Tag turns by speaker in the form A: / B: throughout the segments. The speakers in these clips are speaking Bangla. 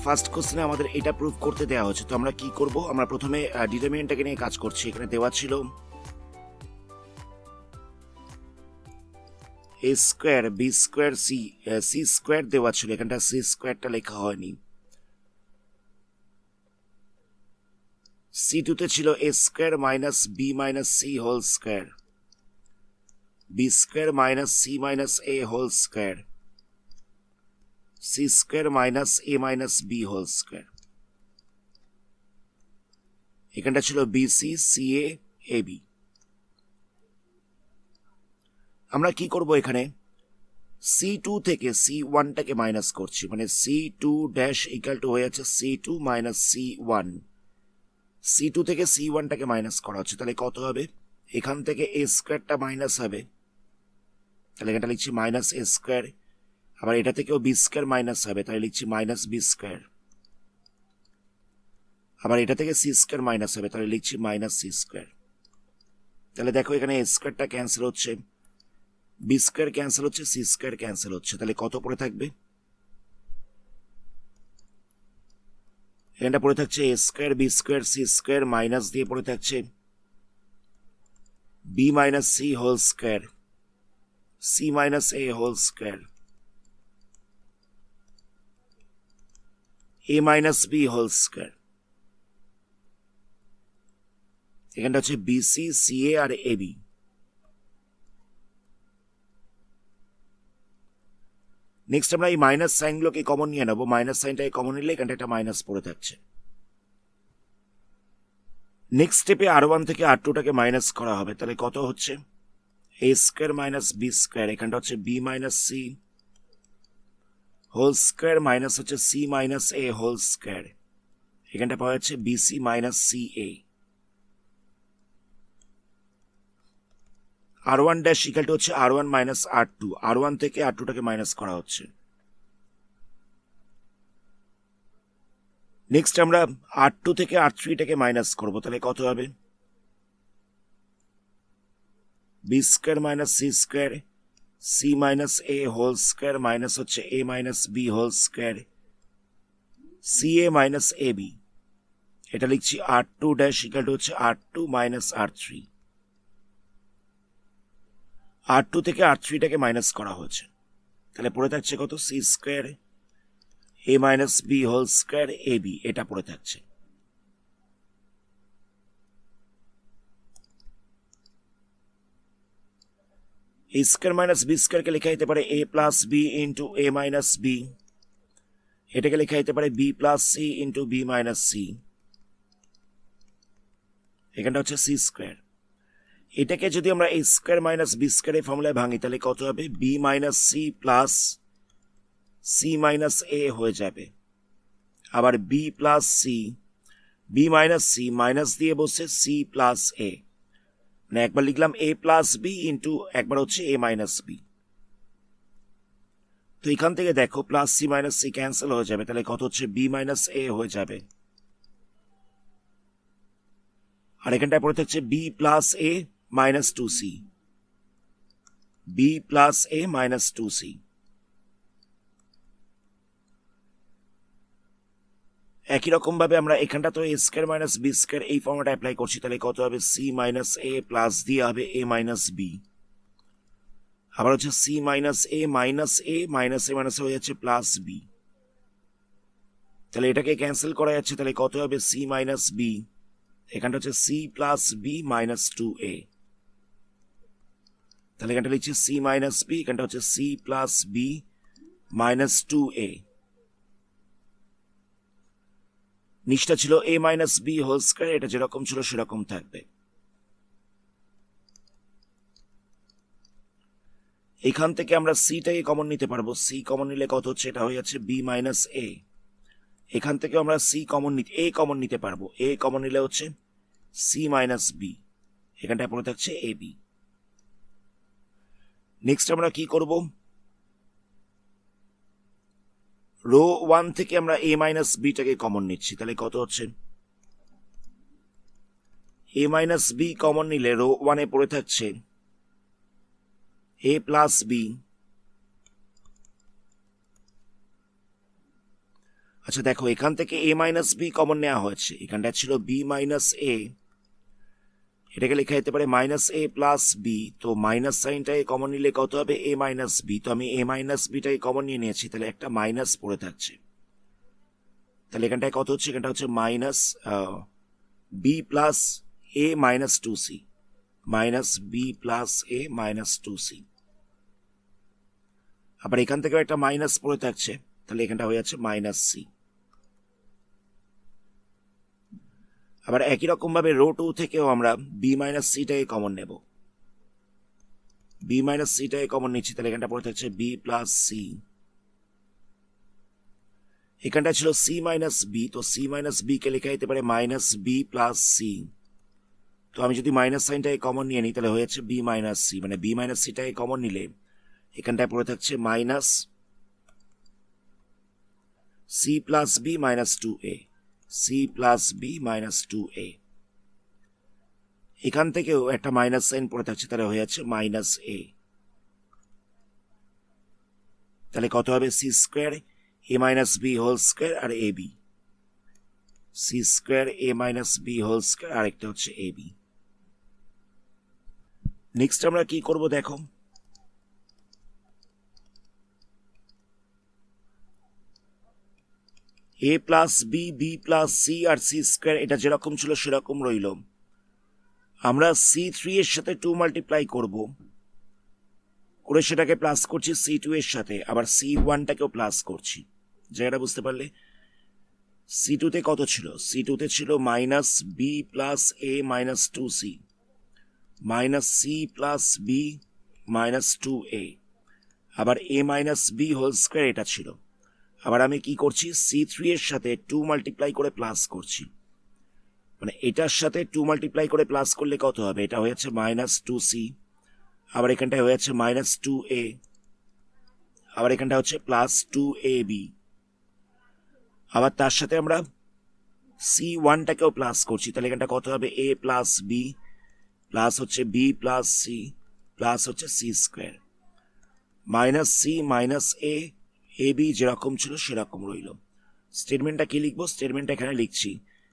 A: ফার্স্ট কোশ্চেনে আমাদের এটা প্রুভ করতে দেওয়া হচ্ছে। তো আমরা কি করব, আমরা প্রথমে ডিটারমিনেন্টটাকে নিয়ে কাজ করছি। এখানে দেওয়া ছিল A square B square C square দেওয়া ছিল, এখানটা সি স্কোয়ারটা লেখা হয়নি। সি টুতে ছিল A square minus B minus C whole square, B square minus C minus A whole square, C square minus A minus B whole square. এখানটা ছিল বিসি সি এ বি। আমরা কি করব, এখানে C2 থেকে C1টাকে মাইনাস করছি, মানে C2 ড্যাশ ইকাল টু হয়ে যাচ্ছে C2 মাইনাস C1। C2 থেকে C1টাকে মাইনাস করা হচ্ছে, তাহলে কত হবে? এখান থেকে এ স্কোয়ারটা মাইনাস হবে, তাহলে এটা লিখছি মাইনাস এ স্কোয়ার। আবার এটা থেকেও বি স্কোয়ার মাইনাস হবে, তাহলে লিখছি মাইনাস বি স্কোয়ার। আবার এটা থেকে সি স্কোয়ার মাইনাস হবে, তাহলে লিখছি মাইনাস সি স্কোয়ার। তাহলে দেখো এখানে এ স্কোয়ারটা ক্যান্সেল হচ্ছে, বি স্কোয়ার ক্যান্সেল হচ্ছে, সি স্কোয়ার ক্যান্সেল হচ্ছে, তাহলে কত পড়ে থাকবে? এখানটা পড়ে থাকছে A square B square C square minus দিয়ে পড়ে থাকছে B minus C whole square, C minus A whole square, A minus B whole square. এখানটা হচ্ছে বিসি সি এ আর এ বি। নেক্সট আমরা এই মাইনাস সাইনগুলোকে কমন নিয়ে নেবো, মাইনাস সাইনটাকে কমন নিলে এখানটা একটা মাইনাস পড়ে থাকছে। নেক্সট স্টেপে R1 থেকে R2টাকে মাইনাস করা হবে, তাহলে কত হচ্ছে? A square minus B square, এখানটা হচ্ছে B minus C whole square minus হচ্ছে C minus A whole square, এখানটা পাওয়া যাচ্ছে BC minus C A. R1 dash equal two হচ্ছে R1 মাইনাস R2, R1 থেকে R2টাকে মাইনাস করা হচ্ছে। নেক্সট আমরা R2 থেকে R3টাকে মাইনাস করবো, তাহলে কত হবে? B square minus C square, C minus A whole square minus হচ্ছে A minus B whole square, C A minus A B. এটা লিখছি R2 ড্যাশ ইকাল টু হচ্ছে R2 মাইনাস R3। R2 থেকে R3টাকে মাইনাস করা হয়েছে, তাহলে পড়ে থাকছে কত? C square A minus B whole square A B, এটা পড়ে থাকছে। এ স্কোয়ার মাইনাস বি স্কোয়ারকে লেখা যেতে পারে A plus B into A minus B, এটাকে লেখা যেতে পারে B plus C into B minus C, এখানটা হচ্ছে সি স্কোয়ার। এটাকে যদি আমরা A square minus B square ফর্মুলায় ভাঙি, তাহলে কত হবে? B minus C plus C minus A হয়ে যাবে। আবার B plus C, B minus C minus দিয়ে বসছে সি প্লাস এ, মানে একবার লিখলাম এ প্লাস বি ইন্টু একবার হচ্ছে এ মাইনাস বি। তো এখান থেকে দেখো plus C minus C cancel হয়ে যাবে, তাহলে কত হচ্ছে? বি মাইনাস এ হয়ে যাবে। আর এখানটায় পড়ে থাকছে B plus A minus two C, B plus A minus two C. একই রকম ভাবে আমরা এখানটা তো A square minus B square এই ফর্মটা অ্যাপ্লাই করছি, তাহলে কত হবে? সি মাইনাস এ প্লাস দিয়ে হবে এ মাইনাস বি। আবার হচ্ছে সি মাইনাস এ মাইনাস এ মাইনাস এ মাইনাস হয়ে যাচ্ছে প্লাস বি, তাহলে এটাকে ক্যান্সেল করা যাচ্ছে, তাহলে কত হবে? সি মাইনাস বি, এখানটা হচ্ছে C plus B minus two A, তাহলে এখানটা লিখছি সি মাইনাস বি, এখানটা হচ্ছে C plus B minus two A. নিচটা ছিল A minus B whole square, এটা যেরকম ছিল সেরকম থাকবে। এখান থেকে আমরা সিটাকে কমন নিতে পারবো, সি কমন নিলে কত হচ্ছে? এটা হয়ে যাচ্ছে বি মাইনাস এ। এখান থেকে আমরা সি কমন নিতে এ কমন নিতে পারবো, এ কমন নিলে হচ্ছে সি মাইনাস বি, এখানটায় পড়ে থাকছে এ বি। নেক্সট আমরা কি করব? রো 1 থেকে আমরা এ মাইনাস বিটাকে কমন নিচ্ছি, তাহলে কত হচ্ছে? এ মাইনাস বি কমন নিলে রো 1-এ পড়ে থাকছে এ প্লাস বি, আচ্ছা দেখো, এখান থেকে এ মাইনাস বি কমন নেওয়া হয়েছে, এখানটা ছিল বি মাইনাস এ, এটাকে লেখা যেতে পারে মাইনাস এ প্লাস বি। তো মাইনাস সাইনটাই কমন নিলে কত হবে, এ মাইনাস বি। তো আমি এ মাইনাস বিটাই কমন নিয়ে নিয়েছি, তাহলে একটা মাইনাস পড়ে থাকছে। তাহলে এখানটায় কত হচ্ছে, এখানটা হচ্ছে minus B plus A minus two C, minus B plus A minus two C. আবার এখান থেকেও একটা মাইনাস পড়ে থাকছে, তাহলে এখানটা হয়ে যাচ্ছে মাইনাস সি। আবার একই রকম ভাবে রো টু থেকেও আমরা বি মাইনাস সিটাকে কমন নেব, বি মাইনাস সিটাকে কমন নিচ্ছি, তাহলে এখানটা পড়ে থাকছে বি প্লাস সি। এখানটা ছিল সি মাইনাস বি, তো সি মাইনাস বি কে লেখা যেতে পারে মাইনাস বি প্লাস সি। তো আমি যদি মাইনাস সাইনটাকে কমন নিয়ে নিই, তাহলে হয়ে যাচ্ছে বি মাইনাস সি, মানে বি মাইনাস সিটাকে কমন নিলে এখানটায় পড়ে থাকছে minus C plus B minus two A, C plus B minus two A. এখান থেকেও একটা মাইনাস সাইন পড়ে থাকছে, তাহলে হয়ে যাচ্ছে মাইনাস এ। তাহলে কত হবে, C square A minus B whole square আর A B, C square A minus B whole square আর একটা হচ্ছে এ বি। নেক্সট আমরা কি করব দেখো, A plus B, B plus C আর সি স্কোয়ার এটা যেরকম ছিল সেরকম রইল। আমরা সি থ্রি এর সাথে টু মাল্টিপ্লাই করব, করে সেটাকে প্লাস করছি সি টু এর সাথে, আবার সি ওয়ানটাকেও প্লাস করছি। জায়গাটা বুঝতে পারলে, সি টুতে কত ছিল, সি টুতে ছিল minus B plus A minus two C, minus C plus B minus two A, আবার A minus B whole square এটা ছিল। আবার আমি কি করছি, সি থ্রি এর সাথে টু মাল্টিপ্লাই করে প্লাস করছি, মানে এটার সাথে টু মাল্টিপ্লাই করে প্লাস করলে কত হবে, এটা হয়েছে মাইনাস টু সি, আবার এখানটায় হয়েছে মাইনাস টু এ, আবার এখানটা হচ্ছে প্লাস টু এ বি। আবার তার সাথে আমরা সি ওয়ানটাকেও প্লাস করছি, তাহলে এখানটা কত হবে, এ প্লাস বি প্লাস হচ্ছে বি প্লাস সি প্লাস হচ্ছে C square, minus C minus A, A B যেরকম ছিল সেরকম রইল। স্টেটমেন্টটা কি লিখবো, স্টেটমেন্টটা এখানে লিখছি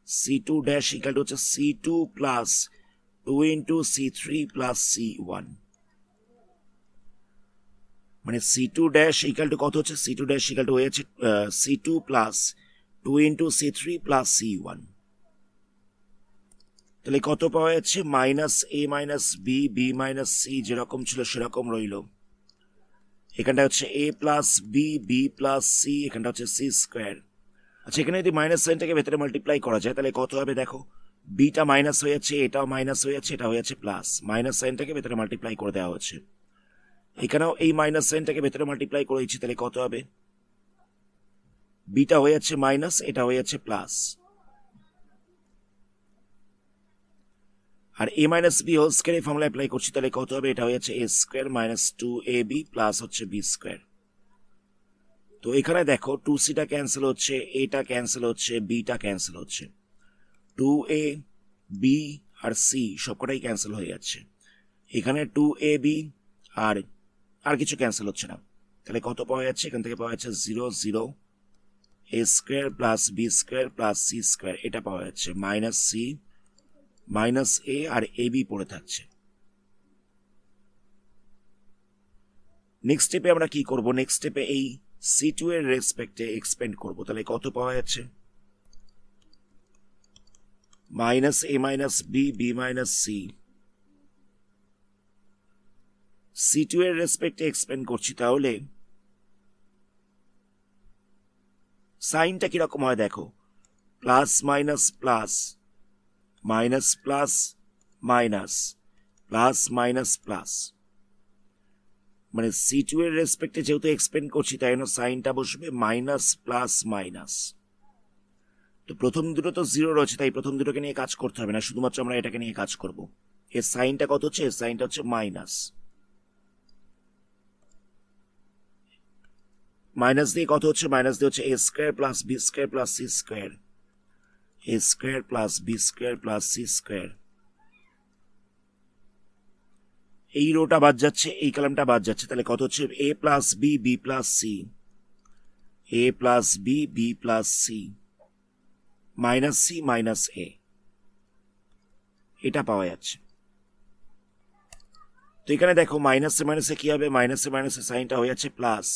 A: C two dash equal two হচ্ছে C two plus two into C three plus C one, মানে C two dash equal two কত হচ্ছে, C two dash equal two হয়ে যাচ্ছে C two plus two into C three plus C one. তাহলে কত পাওয়া যাচ্ছে, মাইনাস এ minus B, B minus C যেরকম ছিল সেরকম রইল। এখানটা হচ্ছে A plus B, B plus C, এখানটা হচ্ছে সি স্কোয়ার। আচ্ছা, এখানে যদি মাইনাস সাইনটাকে ভেতরে মাল্টিপ্লাই করা যায় তাহলে কত হবে দেখো, বিটা মাইনাস হয়ে যাচ্ছে, এটাও মাইনাস হয়ে যাচ্ছে, এটা হয়ে যাচ্ছে প্লাস, মাইনাস সাইনটাকে ভেতরে মাল্টিপ্লাই করে দেওয়া হচ্ছে। এখানেও এই মাইনাস সাইনটাকে ভেতরে মাল্টিপ্লাই করে দিচ্ছি, তাহলে কত হবে, বিটা হয়ে যাচ্ছে মাইনাস, এটা হয়ে যাচ্ছে প্লাস, আর এ মাইনাস বি হোল স্কোয়ার এই ফর্মুলা অ্যাপ্লাই করছি, তাহলে কত হবে, এটা হয়ে যাচ্ছে এ square minus two A B plus হচ্ছে বি স্কোয়ার। তো এখানে দেখো টু সিটা ক্যান্সেল হচ্ছে, এটা ক্যান্সেল হচ্ছে, বিটা ক্যান্সেল হচ্ছে, two A B R C সবকটাই ক্যান্সেল হয়ে যাচ্ছে। এখানে টু এ বি আর কিছু ক্যান্সেল হচ্ছে না, তাহলে কত পাওয়া যাচ্ছে, এখান থেকে পাওয়া যাচ্ছে zero zero, A square plus B square plus C square, এটা পাওয়া যাচ্ছে মাইনাস সি মাইনাস এ আর এ বি পড়ে থাকছে। নেক্সট স্টেপে আমরা কি করব, নেক্সট স্টেপে এই সি টু এর রেসপেক্টে এক্সপেন্ড করব, তাহলে কত পাওয়া যাচ্ছে, মাইনাস এ minus B, B minus C, C two এর রেসপেক্টে এক্সপেন্ড করছি, তাহলে সাইনটা কিরকম হয় দেখো, plus minus plus, minus plus minus, plus minus plus, মানে সি টু এর রেসপেক্টে যেহেতু এক্সপেন্ড করছি তাই জন্য সাইনটা বসবে মাইনাস প্লাস মাইনাস। তো প্রথম দুটো তো জিরো রয়েছে, তাই প্রথম দুটোকে নিয়ে কাজ করতে হবে না, শুধুমাত্র আমরা এটাকে নিয়ে কাজ করব। এর সাইনটা কত হচ্ছে, এর সাইনটা হচ্ছে মাইনাস, মাইনাস দিয়ে কত হচ্ছে, মাইনাস দিয়ে হচ্ছে A square plus B square plus C square, A square plus B square plus C square. এই রোটা বাদ যাচ্ছে, এই কলামটা বাদ যাচ্ছে, তাহলে কত হচ্ছে, A plus B, B plus C, A A plus B, B plus C, minus C minus A, এটা পাওয়া যাচ্ছে। তো এখানে দেখো মাইনাসে মাইনাসে কি হবে, মাইনাসে মাইনাসে সাইনটা হয়ে যাচ্ছে প্লাস,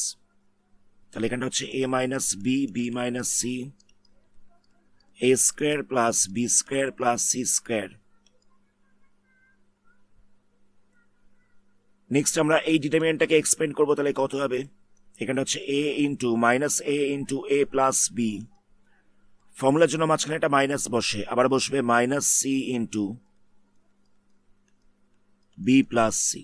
A: তাহলে এখানটা হচ্ছে A minus B, B minus C, A square plus B square plus C square. Next আমরা এই ডিটারমিনেন্টটাকে এক্সপেন্ড করবো, তাহলে কত হবে, এখানটা হচ্ছে A into minus A into A plus B, ফর্মুলার জন্য মাঝখানে একটা মাইনাস বসে, আবার বসবে minus C into B plus C,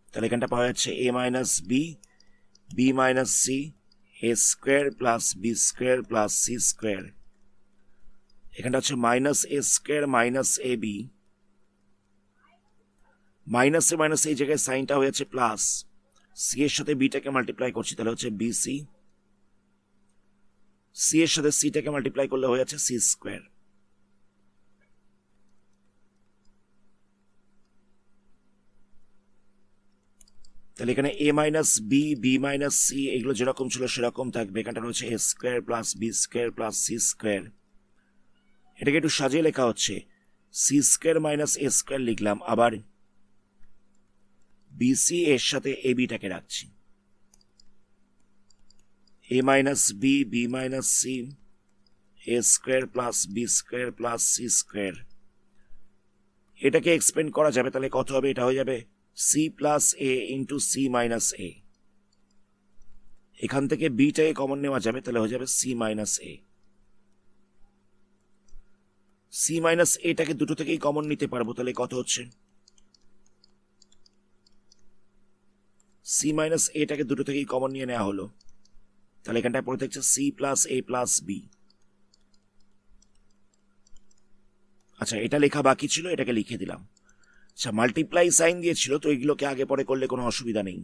A: তাহলে এখানটা পাওয়া যাচ্ছে A minus B, B minus C, A square plus B square plus C square. এখানটা হচ্ছে minus A square minus A B, মাইনাসে মাইনাস এই জায়গায় সাইনটা হয়ে যাচ্ছে প্লাস, সি এর সাথে বিটাকে মাল্টিপ্লাই করছি, তাহলে হচ্ছে বি সি, সি এর সাথে সিটাকে মাল্টিপ্লাই করলে হয়ে যাচ্ছে সি স্কোয়ার। তাহলে এখানে A minus B, B minus C এগুলো যেরকম ছিল সেরকম থাকবে। এখানটা রয়েছে A square plus B square plus C square, এটাকে একটু সাজিয়ে লেখা হচ্ছে C square minus A square লিখলাম, আবার বিসি এর সাথে এ বিটাকে রাখছি, A minus B, B minus C, A square plus B square plus C square. এটাকে এক্সপেন্ড করা যাবে, তাহলে কত হবে, এটা হয়ে যাবে সি প্লাস এ ইন্টু সি মাইনাস এ, এখান থেকে বিটাকে কমন নেওয়া যাবে, তাহলে হয়ে যাবে সি মাইনাস এ। সি মাইনাস এটাকে দুটো থেকেই কমন নিতে পারবো, তাহলে কত হচ্ছে, সি মাইনাস এটাকে দুটো থেকেই কমন নিয়ে নেওয়া হলো, তাহলে এখানটায় পড়ে থাকছে সি প্লাস এ প্লাস বি। আচ্ছা, এটা লেখা বাকি ছিল, এটাকে লিখে দিলাম। আচ্ছা, মাল্টিপ্লাই সাইন দিয়েছিল, তো এগুলোকে আগে পরে করলে কোনো অসুবিধা নেই।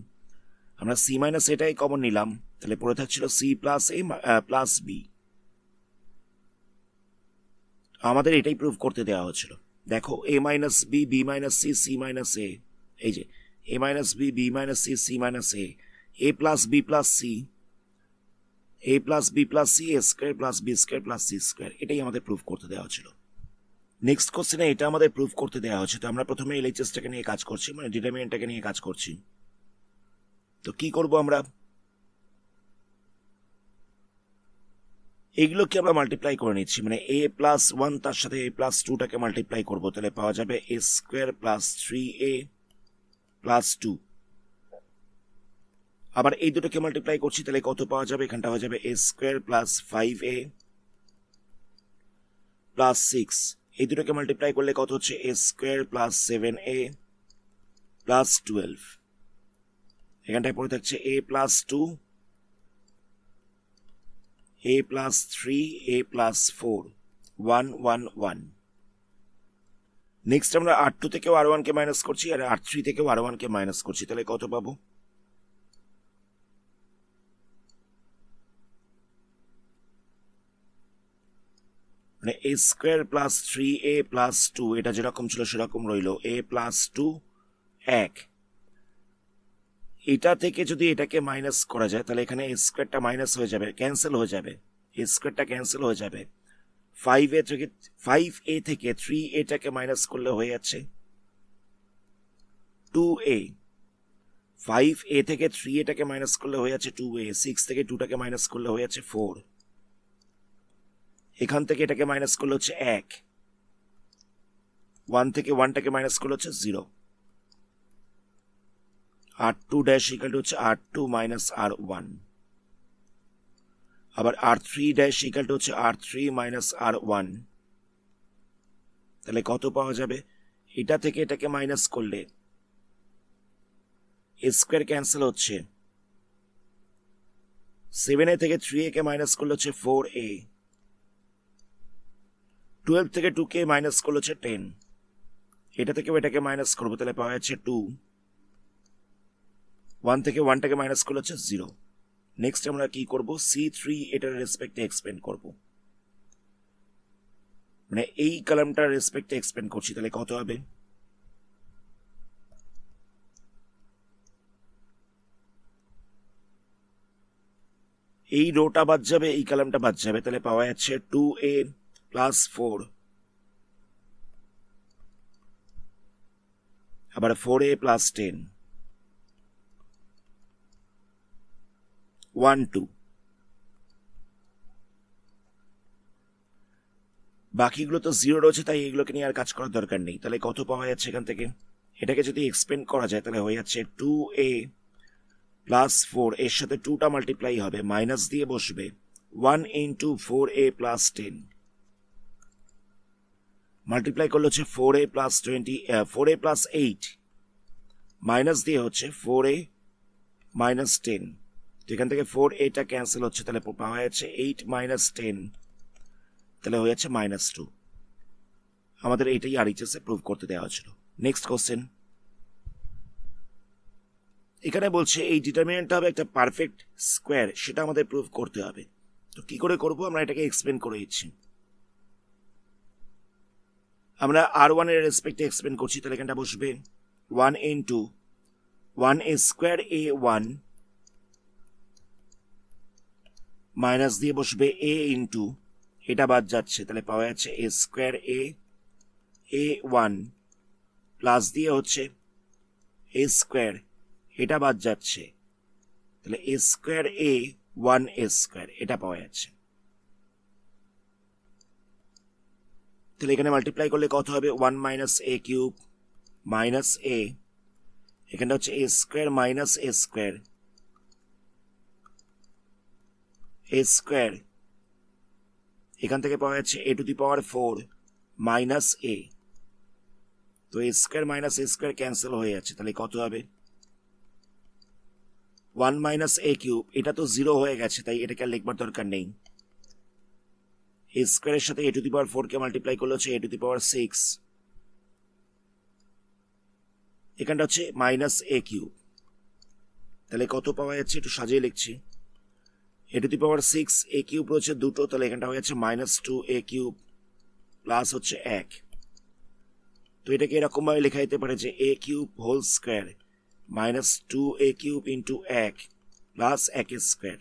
A: আমরা সি মাইনাস এটাই কমন নিলাম, তাহলে পড়ে থাকছিল সি প্লাস এ প্লাস বি। আমাদের এটাই প্রুভ করতে দেওয়া হচ্ছিল। দেখো A minus B, B minus C, C minus A, এই যে A minus B, B minus C, C minus A plus B plus C, A plus B plus C, A square plus B square plus C square, এটাই আমাদের প্রুভ করতে দেওয়া হচ্ছিল। নেক্সট কোশ্চেনে এটা আমাদের প্রুভ করতে দেওয়া হচ্ছে, তো আমরা প্রথমে এলএইচএসটাকে নিয়ে কাজ করছি, মানে ডিটারমিনেন্টটাকে নিয়ে কাজ করছি। তো কি করব আমরা, এগুলোকে আমরা মাল্টিপ্লাই করে নিচ্ছি, মানে এ প্লাস ওয়ান তার সাথে এ প্লাস টুটাকে মাল্টিপ্লাই করবো, তাহলে পাওয়া যাবে A square plus three A plus two. আবার এই দুটোকে মাল্টিপ্লাই করছি, তাহলে কত পাওয়া যাবে, এখানটা হয়ে যাবে A square plus five A plus six. এই দুটোকে মাল্টিপ্লাই করলে কত হচ্ছে, A square plus seven A plus twelve. এখানটায় পড়ে থাকছে A plus two, A plus three, A plus four, one one one. Next আমরা আর টু থেকেও আর ওয়ানকে মাইনাস করছি, আর আর থ্রি থেকেও আর ওয়ানকে মাইনাস করছি, তাহলে কত পাবো, মানে এ square plus three A plus two, এটা যেরকম ছিল সেরকম রইল, এ প্লাস টু এক। এটা থেকে যদি এটাকে মাইনাস করা যায়, তাহলে এখানে এ স্কোয়ারটা মাইনাস হয়ে যাবে, ক্যান্সেল হয়ে যাবে, এ স্কোয়ারটা ক্যান্সেল হয়ে যাবে। ফাইভ এ থেকে থ্রি এটাকে মাইনাস করলে হয়ে যাচ্ছে টু এ, ফাইভ এ থেকে থ্রি এটাকে মাইনাস করলে হয়ে যাচ্ছে টু এ, সিক্স থেকে টুটাকে মাইনাস করলে হয়ে যাচ্ছে ফোর, এখান থেকে এটাকে মাইনাস করলে হচ্ছে এক, ওয়ান থেকে ওয়ানটাকে মাইনাস করলে হচ্ছে zero. R two dash equal two হচ্ছে R two minus R one, আবার R three dash equal two হচ্ছে R three minus R one. তাহলে কত পাওয়া যাবে, এটা থেকে এটাকে মাইনাস করলে এ স্কোয়ার ক্যান্সেল হচ্ছে, সেভেন এ থেকে থ্রি এ কে মাইনাস করলে হচ্ছে ফোর এ, টুয়েলভ থেকে টু কে মাইনাস করলে হচ্ছে টেন, এটা থেকে এটাকে মাইনাস করবো, তাহলে পাওয়া যাচ্ছে টু, ওয়ান থেকে ওয়ানটাকে মাইনাস করলে হচ্ছে জিরো। নেক্সট আমরা কি করব, সি থ্রি এটার রেসপেক্টে এক্সপেন্ড করব, মানে এই কলামটার রেসপেক্টে এক্সপেন্ড করছি, তাহলে কত হবে, এই রোটা বাদ যাবে, এই কলামটা বাদ যাবে, তাহলে পাওয়া যাচ্ছে 2a প্লাস 4, আবার 4a প্লাস 10, 1 2। বাকিগুলো তো জিরো রয়েছে, তাই এগুলোকে নিয়ে আর কাজ করার দরকার নেই। তাহলে কত পাওয়া যাচ্ছে এখান থেকে? এটাকে যদি এক্সপেন্ড করা যায় তাহলে হয়ে যাচ্ছে 2a প্লাস 4, এর সাথে 2টা মাল্টিপ্লাই হবে, মাইনাস দিয়ে বসবে 1 ইন্টু 4a প্লাস 10, মাল্টিপ্লাই করলে হচ্ছে 4a plus 20, 4a plus 8, minus দিয়ে হচ্ছে 4a মাইনাস 10। তো এখান থেকে 4a ক্যান্সেল হচ্ছে, তাহলে পাওয়া যাচ্ছে 8 মাইনাস 10, তাহলে হয়ে যাচ্ছে -2। আমাদের এটাই আরএইচএস এ প্রুভ করতে দেওয়া হয়েছিল। নেক্সট কোশ্চেন, এখানে বলছে এই ডিটারমিনেন্টটা হবে একটা পারফেক্ট স্কোয়ার, সেটা আমাদের প্রুভ করতে হবে। তো কি করে করব? আমরা এটাকে এক্সপ্লেন করে দিচ্ছি। আমরা r1 এর রেসপেক্টে এক্সপ্লেন করছি, তাহলে এখানটা বসবে 1 into 1a square a1 minus দিয়ে বসবে a ইন্টু, এটা বাদ যাচ্ছে, তাহলে পাওয়া যাচ্ছে a স্কোয়ার a1 প্লাস দিয়ে হচ্ছে a স্কোয়ার, এটা বাদ যাচ্ছে, তাহলে a square a1 a square, এটা পাওয়া যাচ্ছে। তাহলে এখানে মাল্টিপ্লাই করলে কত হবে? 1 minus a cube minus a, এখানটা হচ্ছে a square minus a square, a square, এখান থেকে পাওয়া যাচ্ছে a to the power 4 minus a। তো a square minus a square cancel হয়ে যাচ্ছে, তাহলে কত হবে? 1 মাইনাস a কিউব, এটা তো 0 হয়ে গেছে, তাই এটাকে আর লিখবার দরকার নেই। a স্কোয়ারের সাথে a to the power 4 K multiply করলে হচ্ছে a টু দি পাওয়ার 6, এখানটা হচ্ছে মাইনাস a কিউব, তাহলে কত পাওয়া যাচ্ছে? একটু সাজিয়ে লিখছি। a to the power 6, a cube রয়েছে দুটো, তাহলে এখানটা হয়ে যাচ্ছে -2a কিউব প্লাস হচ্ছে 1। তো এটাকে এরকম ভাবে লেখা যেতে পারে যে a cube whole square -2a cube into 1 plus 1 square,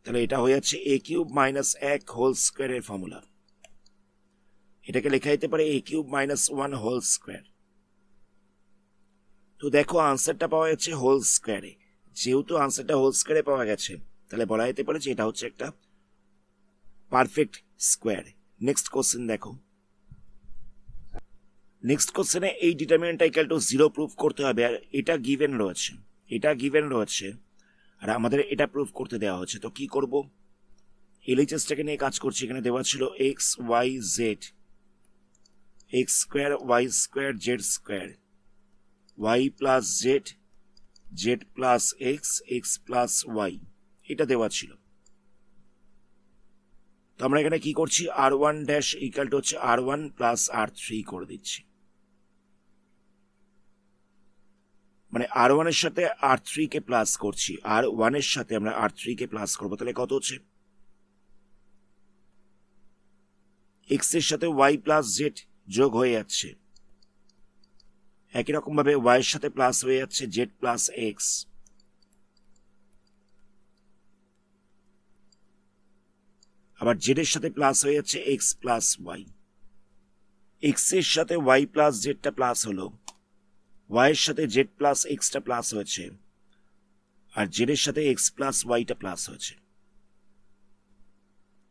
A: তাহলে এটা হয়ে যাচ্ছে a কিউব মাইনাস 1 হোল স্কোয়ারের ফর্মুলা। এটাকে লেখা যেতে পারে a cube minus 1 whole square. তো দেখো আনসারটা পাওয়া যাচ্ছে হোল স্কোয়ারে, যেহেতু আনসারটা হোল স্কোয়ারে পাওয়া গেছে, তাহলে বলা যেতে পারে যে এটা হচ্ছে একটা পারফেক্ট স্কোয়ার। নেক্সট কোশ্চেন দেখো, নেক্সট কোশ্চেনে এই ডিটারমিনেন্টটা ইকুয়াল টু 0 প্রুভ করতে হবে, আর এটা গিভেন রয়েছে, এটা গিভেন রয়েছে, আর আমাদের এটা প্রুভ করতে দেওয়া হচ্ছে। তো কি করব? এলএইচএসটাকে নিয়ে কাজ করছি। এখানে দেওয়া ছিল X Y Z, X square Y square Z square, Y plus Z, Z plus X, X plus Y, এটা দেওয়া ছিল। তো আমরা এখানে কি করছি? r1 ড্যাশ ইকুয়াল টু হচ্ছে r1 প্লাস r3 করে দিচ্ছি, মানে r1 এর সাথে r3 কে প্লাস করছি, r1 এর সাথে আমরা r3 কে প্লাস করবো, তাহলে কত হচ্ছে? x এর সাথে y প্লাস জেড যোগ হয়ে যাচ্ছে, একই রকম ভাবে y এর সাথে প্লাস হয়ে যাচ্ছে জেড প্লাস এক্স, আবার জেড এর সাথে প্লাস হয়ে যাচ্ছে এক্স প্লাস ওয়াই। এক্স এর সাথে ওয়াই প্লাস জেডটা প্লাস হলো, ওয়াই এর সাথে জেড প্লাস এক্সটা প্লাস হয়েছে, আর জেড এর সাথে এক্স প্লাস ওয়াইটা প্লাস হয়েছে।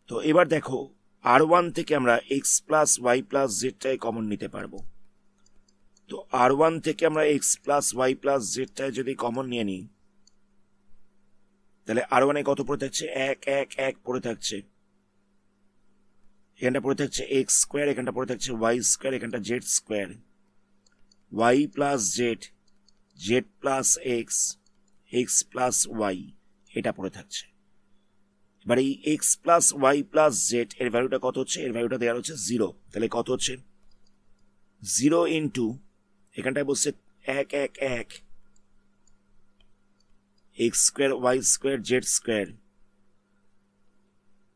A: তো এবার দেখো r1 থেকে আমরা এক্স প্লাস ওয়াই প্লাস জেডটাই কমন নিতে পারবো। তো r1 থেকে আমরা এক্স প্লাস ওয়াই প্লাস জেডটাই যদি কমন নিয়ে নিই, তাহলে r1 এ কত পড়ে থাকছে? 1 1 1 পড়ে থাকছে, এখানটা পড়ে থাকছে এক্স স্কোয়ার, এখানটা পড়ে থাকছে ওয়াই স্কোয়ার, এখানটা Z square, Y plus Z, Z plus X, X plus Y, এটা পড়ে থাকছে। এবার এই X plus Y plus Z এর ভ্যালুটা কত হচ্ছে? এর ভ্যালুটা দেওয়া হচ্ছে 0, তাহলে কত হচ্ছে? 0 ইন্টু, এখানটায় বসছে 1 1 1, X square Y square Z square,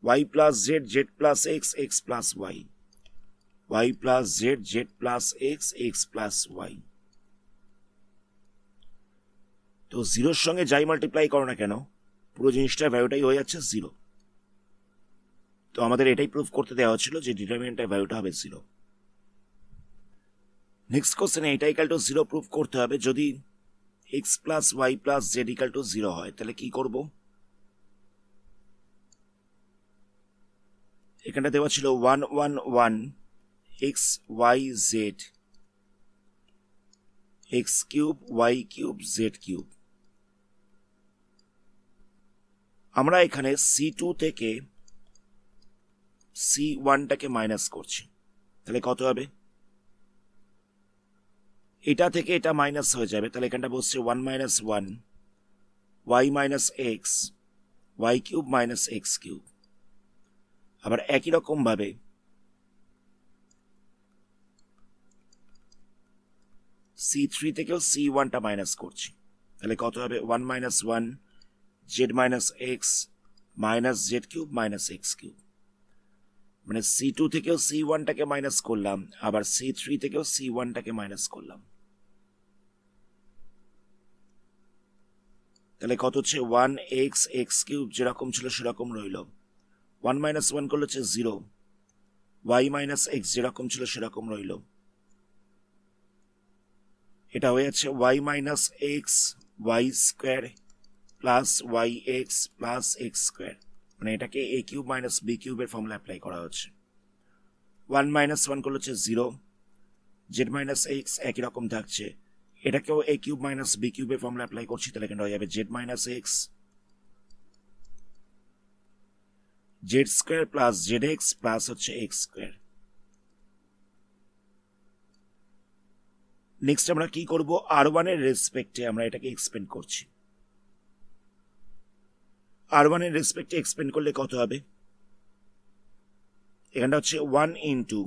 A: Y plus Z, Z plus X, X plus Y, Y plus Z, Z plus X, X plus Y. তো তো জিরোর সঙ্গে যাই মাল্টিপ্লাই করো না কেন পুরো জিনিসটার ভ্যালুটাই হয়ে যাচ্ছে জিরো। তো আমাদের এটাই প্রুফ করতে দেওয়া হচ্ছিল যে ডিটারমিনেন্টের ভ্যালুটা হবে জিরো। নেক্সট কোশ্চেনে এটা ইকাল টু জিরো প্রুফ করতে হবে যদি X plus Y plus Z equal to zero হয়। তাহলে কি করব, এখানটা দেওয়া ছিল 1 X Y Z X cube Y cube Z cube. আমরা এখানে C2 থেকে C1টাকে মাইনাস করছি, তাহলে কত হবে, এটা থেকে এটা মাইনাস হয়ে যাবে, তাহলে এখানটা বসছে 1 minus 1 Y minus X Y cube minus X cube. আবার একই রকম ভাবে C3 থেকেও C1টা মাইনাস করছি, তাহলে কত হবে 1 minus 1 Z minus x minus Z cube minus X cube. মানে C2 থেকেও C1টাকে মাইনাস করলাম, আবার C3 থেকেও C1টাকে মাইনাস করলাম, তাহলে কত হচ্ছে 1 এক্স এক্স কিউব যেরকম ছিল সেরকম রইল, 1 মাইনাস 1 করলে হচ্ছে 0, ওয়াই মাইনাস এক্স যেরকম ছিল সেরকম রইল, এটা হয়ে যাচ্ছে Y minus X Y square plus Y X plus X square. মানে এটাকে এ কিউব মাইনাস বি কিউবের ফর্মুলা অ্যাপ্লাই করা হচ্ছে। 1 মাইনাস 1 করলে হচ্ছে 0, জেড মাইনাস এক্স একই রকম থাকছে, এটাকেও এ কিউব মাইনাস বি কিউবের ফর্মুলা অ্যাপ্লাই করছি, তাহলে এখানে হয়ে যাবে Z minus x Z square plus Z X plus হচ্ছে এক্স স্কোয়ার। নেক্সট আমরা কি করব, R1 এর রেসপেক্টে আমরা এটাকে এক্সপেন্ড করছি। R1 এর রেসপেক্টে এক্সপেন্ড করলে কত হবে, এখানটা হচ্ছে 1 into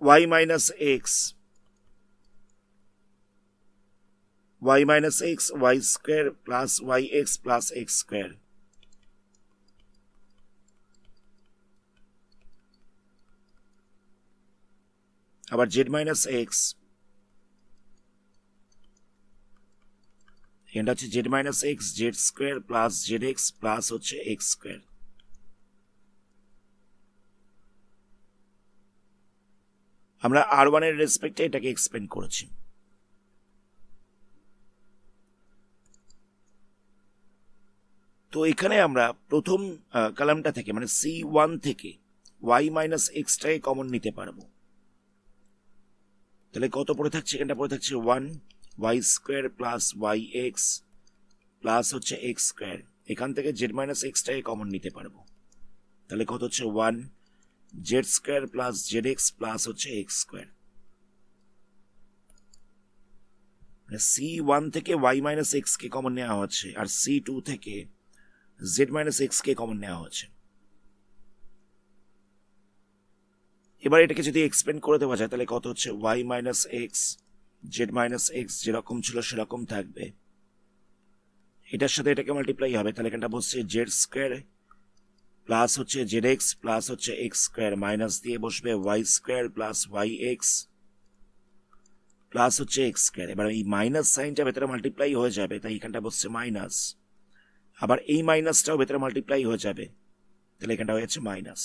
A: Y minus X Y minus X Y square plus Y X plus X square. আবার জেড মাইনাস এক্স, এখানটা হচ্ছে Z minus x Z square plus Z X plus হচ্ছে এক্স স্কোয়ার। আমরা R1 এর রেসপেক্টে এটাকে এক্সপেন্ড করেছি। তো এখানে আমরা প্রথম কলামটা থেকে মানে C1 থেকে ওয়াই মাইনাস এক্সটাকে কমন নিতে পারবো, তাহলে কত পড়ে থাকছে, এখানটা পড়ে থাকছে 1 Y square plus Y X plus হচ্ছে এক্স স্কোয়ার। এখান থেকে জেড মাইনাস এক্সটাকে কমন নিতে পারবো, তাহলে কত হচ্ছে 1 Z square plus Z X plus হচ্ছে এক্স স্কোয়ার। C1 থেকে ওয়াই মাইনাস এক্স কে কমন নেওয়া হচ্ছে আর C2 থেকে জেড মাইনাস এক্স কে কমন নেওয়া হচ্ছে। এবার এটাকে যদি এক্সপেন্ড করে দেওয়া যায় তাহলে কত হচ্ছে Y minus x Z minus X যেরকম ছিল সেরকম থাকবে, এটার সাথে এটাকে মাল্টিপ্লাই হবে, তাহলে এখানটা বসছে জেড স্কোয়ার প্লাস হচ্ছে জেড এক্স প্লাস হচ্ছে এক্স স্কোয়ার মাইনাস দিয়ে বসবে Y square plus Y X plus হচ্ছে এক্স স্কোয়ার। এবার এই মাইনাস সাইনটা ভেতরে মাল্টিপ্লাই হয়ে যাবে, তাই এখানটা বসছে মাইনাস, আবার এই মাইনাসটাও ভেতরে মাল্টিপ্লাই হয়ে যাবে, তাহলে এখানটা হয়ে যাচ্ছে মাইনাস।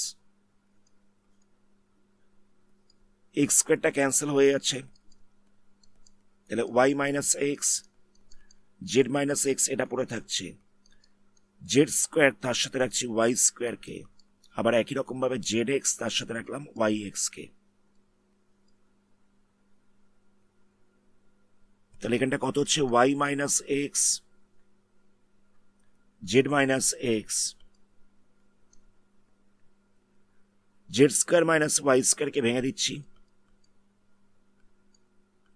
A: এক্স স্কোয়ারটা ক্যান্সেল হয়ে যাচ্ছে, তাহলে y minus x Z minus x এটা পড়ে থাকছে, জেড স্কোয়ার তার সাথে রাখছি ওয়াই স্কোয়ারকে, আবার একই রকম ভাবে জেড এক্স তার সাথে রাখলাম ওয়াই এক্স কে, তাহলে এখানটা কত হচ্ছে Y minus x Z minus x Z square minus Y স্কোয়ারকে ভেঙে দিচ্ছি,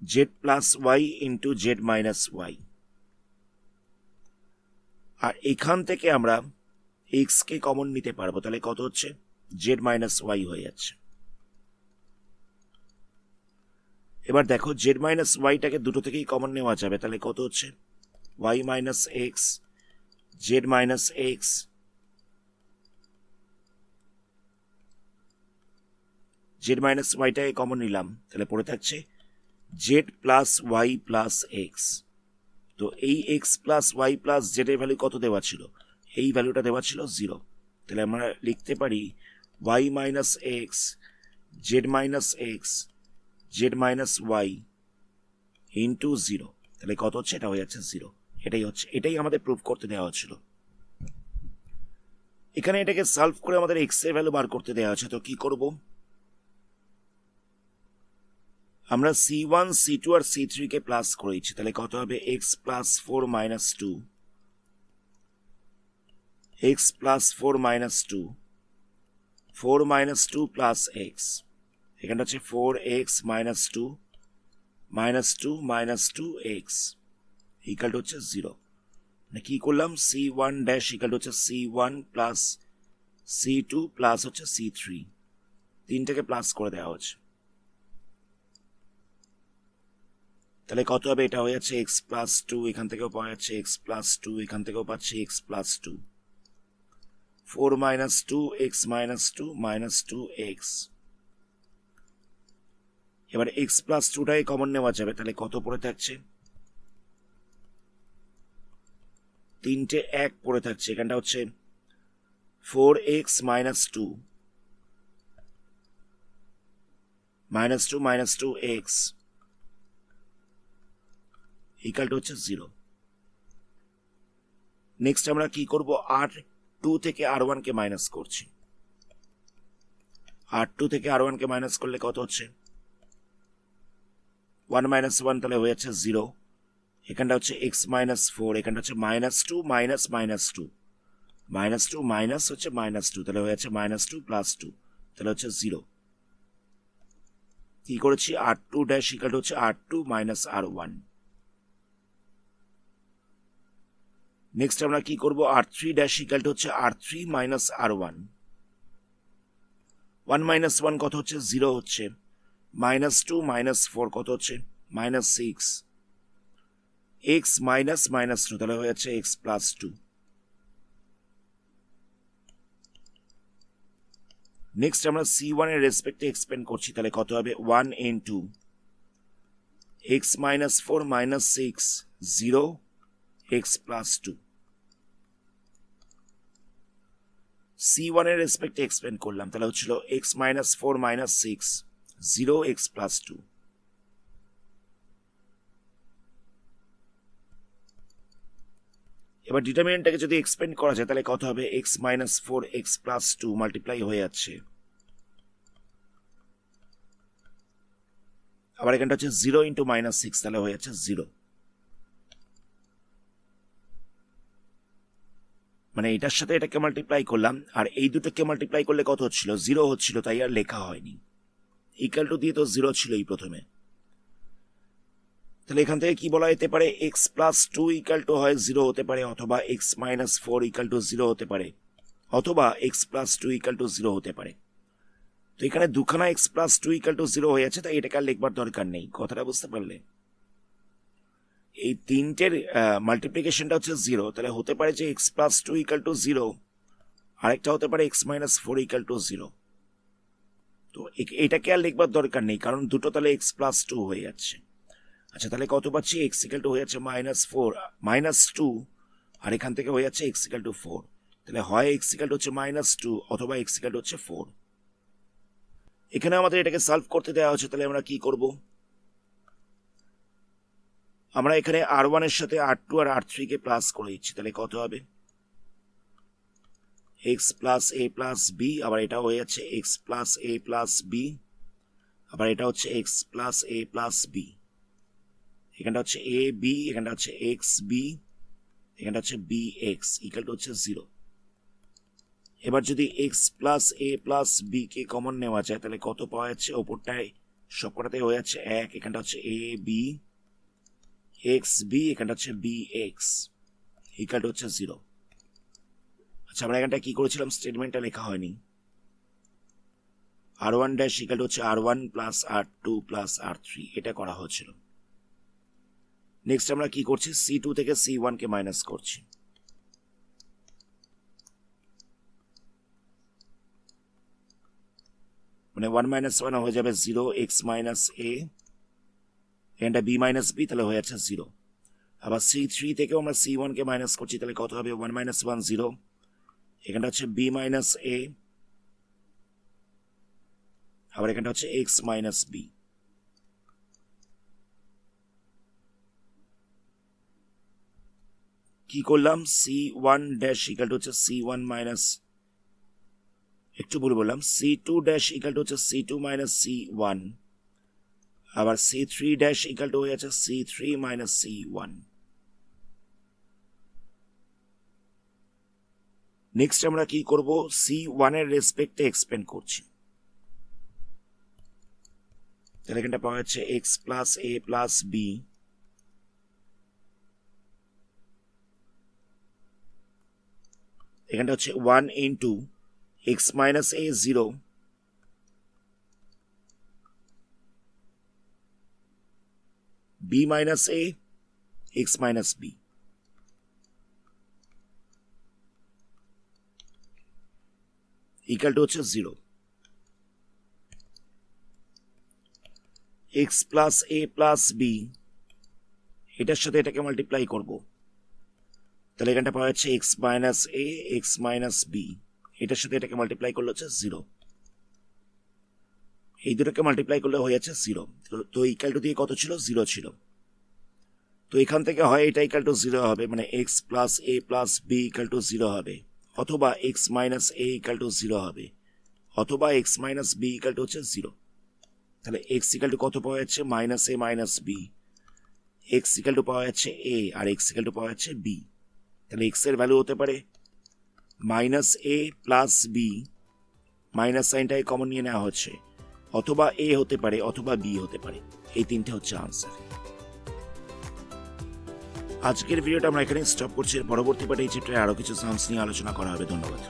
A: Z plus Y into Z minus Y. আর এখান থেকে আমরা এক্স কে কমন নিতে পারবো, তাহলে কত হচ্ছে জেড মাইনাস ওয়াই হয়ে যাচ্ছে। এবার দেখো জেড মাইনাস ওয়াইটাকে দুটো থেকেই কমন নেওয়া যাবে, তাহলে কত হচ্ছে Y minus x Z minus x Z minus ওয়াইটাকে কমন নিলাম, তাহলে পড়ে থাকছে Z plus Y plus X. তো এই X plus Y plus Z এর ভ্যালু কত দেওয়া ছিল? এই ভ্যালুটা দেওয়া ছিল 0। তাহলে আমরা লিখতে পারি y minus x Z minus x Z minus y into 0। তাহলে কত হচ্ছে? এটা হয়ে যাচ্ছে 0। এটাই আমাদের প্রুভ করতে দেওয়া হচ্ছিল। এখানে এটাকে সলভ করে আমাদের এক্স এর ভ্যালু বার করতে দেওয়া আছে। তো কি করব? আমরা C1 C2 আর C3 কে প্লাস করেছি, তাহলে কত হবে? X plus 4 minus 2 x plus 4 minus 2 4 minus 2 plus x. এখানটা হচ্ছে 4x minus 2 minus 2 minus 2x equal to হচ্ছে 0। মানে কি করলাম? C1 ড্যাশ ইকাল টু হচ্ছে C1 প্লাস C2 প্লাস হচ্ছে C3, তিনটাকে প্লাস করে দেওয়া হচ্ছে। তাহলে কত হবে? এটা হয়ে যাচ্ছে এক্স প্লাস 2, এখান থেকেও পাওয়া যাচ্ছে এক্স প্লাস 2, এখান থেকেও পাচ্ছি x plus 2, 4 minus 2 x minus 2 minus 2x। এবার এক্স প্লাস 2টাই কমন নেওয়া যাবে, তাহলে কত পড়ে থাকছে? তিনটে 1 পড়ে থাকছে। এখানটা হচ্ছে 4x minus 2 minus 2 minus 2x equal to হচ্ছে 0। নেক্সট আমরা কি করব? R2 থেকে R1 কে মাইনাস করছি। R2 থেকে R1 কে মাইনাস করলে কত হচ্ছে? 1 মাইনাস 1, তাহলে হয়ে যাচ্ছে 0। এখানটা হচ্ছে x মাইনাস 4, এখানটা হচ্ছে minus 2 minus minus 2 minus 2 minus হচ্ছে মাইনাস 2, তাহলে হয়ে যাচ্ছে মাইনাস 2 প্লাস 2, তাহলে হচ্ছে 0। কি করেছি? R2 ড্যাশ ইকাল টু হচ্ছে R2 মাইনাস R1। নেক্সট আমরা কি করব? R3 ড্যাশ ইকাল টু হচ্ছে R3 মাইনাস R1। 1 মাইনাস 1 কত হচ্ছে? 0 হচ্ছে। মাইনাস 2 মাইনাস 4 কত হচ্ছে? মাইনাস 6। x মাইনাস মাইনাস 2, তাহলে হয়ে যাচ্ছে x প্লাস 2। নেক্সট আমরা C1 এর রেসপেক্টে এক্সপ্যান্ড করছি, তাহলে কত হবে? 1 into x minus 4 minus 6 0 x plus 2। C1 এর রেসপেক্টে এক্সপ্যান্ড করলাম, তাহলে হচ্ছিল x minus 4 minus 6 0 x plus 2। এবার ডিটারমিনেন্টটাকে যদি এক্সপ্যান্ড করা যায়, তাহলে কত হবে? x minus 4 x plus 2 multiply হয়ে যাচ্ছে। আবার এখানটা হচ্ছে 0 ইন্টু মাইনাস 6, তাহলে হয়ে যাচ্ছে 0। মানে এটার সাথে এটাকে মাল্টিপ্লাই করলাম, আর এই দুটোকে মাল্টিপ্লাই করলে কত হচ্ছিল? 0 হচ্ছিল, তাই আর লেখা হয়নি। ইকাল টু দিয়ে তো 0 ছিলই প্রথমে। তাহলে এখান থেকে কি বলা যেতে পারে? x প্লাস 2 ইকাল টু হয় 0 হতে পারে, অথবা x মাইনাস 4 ইকাল টু 0 হতে পারে, অথবা x প্লাস 2 ইকাল টু 0 হতে পারে। তো এখানে দুখানা x প্লাস 2 ইকাল টু 0 হয়ে যাচ্ছে, তাই এটাকে আর লিখবার দরকার নেই। কথাটা বুঝতে পারলে? এই তিনটের মাল্টিপ্লিকেশনটা হচ্ছে 0, তাহলে হতে পারে যে x প্লাস 2 ইকাল টু 0, আরেকটা হতে পারে x মাইনাস 4 ইকাল টু 0। তো এটাকে আর লিখবার দরকার নেই, কারণ দুটো তাহলে x প্লাস 2 হয়ে যাচ্ছে। আচ্ছা, তাহলে কত পাচ্ছি? x ইকাল টু হয়ে যাচ্ছে মাইনাস 4 মাইনাস 2, আর এখান থেকে হয়ে যাচ্ছে x ইকাল টু 4। তাহলে হয় x ইকাল টু হচ্ছে মাইনাস 2, অথবা x ইকাল টু হচ্ছে 4। এখানে আমাদের এটাকে সলভ করতে দেওয়া হচ্ছে, তাহলে আমরা কি করব? আমরা এখানে R1 এর সাথে R2 আর R3 কে প্লাস করে দিচ্ছি, তাহলে কত হবে? x plus a plus b, আবার এটা হয়ে যাচ্ছে x plus a plus b, আবার এটা হচ্ছে x plus a plus b। এখানটা হচ্ছে a b, এখানটা হচ্ছে x b, এখানটা হচ্ছে b x ইকাল টু হচ্ছে 0। এবার যদি x plus a plus b K common নেওয়া যায়, তাহলে কত পাওয়া যাচ্ছে? ওপরটায় সবকটাতে হয়ে যাচ্ছে 1, এখানটা হচ্ছে a b x b, এখানটা হচ্ছে b x ইকাল টু হচ্ছে 0। আচ্ছা, আমরা এখানটা কি করেছিলাম? স্টেটমেন্টটা লেখা হয়নি। R1 ড্যাশ ইকাল টু হচ্ছে R1 plus R2 plus R3, এটা করা হয়েছিল। নেক্সট আমরা কি করছি? C2 থেকে C1 কে মাইনাস করছি। মানে 1 মাইনাস 1 হয়ে যাবে 0 x মাইনাস a এখানটা বি মাইনাস বি, তাহলে হয়ে যাচ্ছে 0। আবার C3 থেকেও আমরা C1 কে মাইনাস করছি, তাহলে কত হবে 1 - 1 0। এখানটা হচ্ছে বি মাইনাস এ, আবার এখানটা হচ্ছে এক্স মাইনাস বি। কি করলাম, C1 ড্যাশ ইকাল টু হচ্ছে C1 মাইনাস, একটু ভুল বললাম, C2 ড্যাশ ইকাল টু হচ্ছে C2 মাইনাস C1, আবার C3 ড্যাশ ইকাল টু হয়ে যাচ্ছে C3 মাইনাস C1। নেক্সট আমরা কি করব, C1 এর রেসপেক্টে এক্সপেন্ড করছি, তাহলে এখানটা পাওয়া যাচ্ছে এক্স প্লাস এ প্লাস বি, এখানটা হচ্ছে 1 into x minus a 0, b minus a x minus b, equal two হচ্ছে 0। এক্স প্লাস এ প্লাস বি, এটার সাথে এটাকে মাল্টিপ্লাই করব, তাহলে এখানটা পাওয়া যাচ্ছে x minus a x minus b, এটার সাথে এটাকে মাল্টিপ্লাই করলে হচ্ছে 0। এই দুটোকে মাল্টিপ্লাই করলে হয়ে যাচ্ছে 0। তো ইকাল টু দিয়ে কত ছিল, 0 ছিল। তো এখান থেকে হয় এটা ইকাল টু 0 হবে, মানে x plus A plus b equal to 0 হবে, অথবা x minus a equal to 0 হবে, অথবা x minus b equal two হচ্ছে 0। তাহলে এক্স ইকাল টু কত পাওয়া যাচ্ছে, minus A minus b, x equal to পাওয়া যাচ্ছে এ আর এক্স ইকাল টু পাওয়া যাচ্ছে বি। তাহলে এক্স এর ভ্যালু হতে পারে মাইনাস এ প্লাস বি, মাইনাস সাইনটাকে কমন নিয়ে নেওয়া হচ্ছে, অথবা এ হতে পারে অথবা বি হতে পারে। এই তিনটে হচ্ছে আনসার। আজকের ভিডিওটা আমরা এখানে স্টপ করছি। পরবর্তী পার্টে এই চ্যাপ্টারে আরো কিছু সামস নিয়ে আলোচনা করা হবে। ধন্যবাদ।